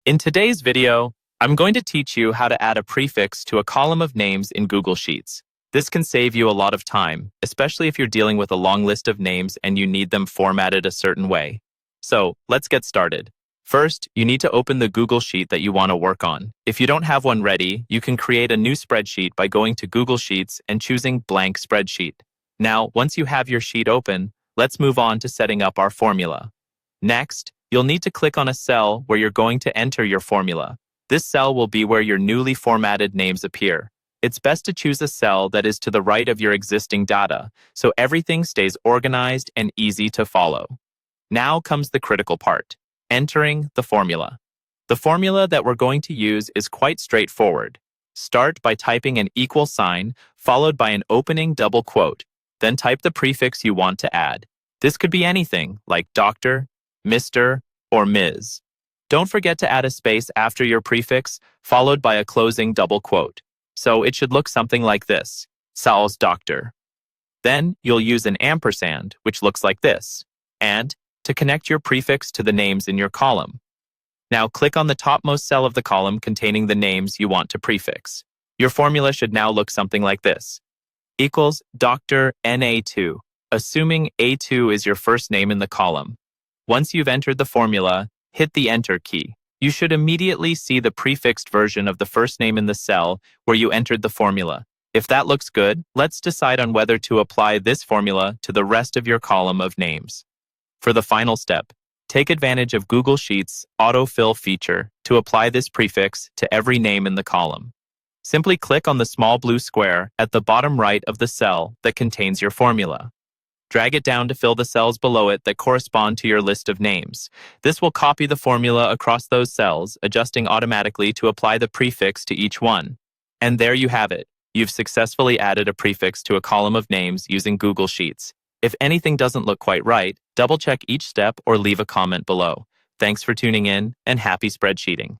In today's video, I'm going to teach you how to add a prefix to a column of names in Google Sheets. This can save you a lot of time, especially if you're dealing with a long list of names and you need them formatted a certain way. So, let's get started. First, you need to open the Google Sheet that you want to work on. If you don't have one ready, you can create a new spreadsheet by going to Google Sheets and choosing Blank Spreadsheet. Now, once you have your sheet open, let's move on to setting up our formula. Next, you'll need to click on a cell where you're going to enter your formula. This cell will be where your newly formatted names appear. It's best to choose a cell that is to the right of your existing data, so everything stays organized and easy to follow. Now comes the critical part, entering the formula. The formula that we're going to use is quite straightforward. Start by typing an equal sign, followed by an opening double quote. Then type the prefix you want to add. This could be anything, like Dr., Mr., or Ms. Don't forget to add a space after your prefix, followed by a closing double quote. So it should look something like this, Sal's doctor. Then you'll use an ampersand, which looks like this, and to connect your prefix to the names in your column. Now click on the topmost cell of the column containing the names you want to prefix. Your formula should now look something like this, equals Dr. NA2, assuming A2 is your first name in the column. Once you've entered the formula, hit the Enter key. You should immediately see the prefixed version of the first name in the cell where you entered the formula. If that looks good, let's decide on whether to apply this formula to the rest of your column of names. For the final step, take advantage of Google Sheets' autofill feature to apply this prefix to every name in the column. Simply click on the small blue square at the bottom right of the cell that contains your formula. Drag it down to fill the cells below it that correspond to your list of names. This will copy the formula across those cells, adjusting automatically to apply the prefix to each one. And there you have it. You've successfully added a prefix to a column of names using Google Sheets. If anything doesn't look quite right, double-check each step or leave a comment below. Thanks for tuning in, and happy spreadsheeting.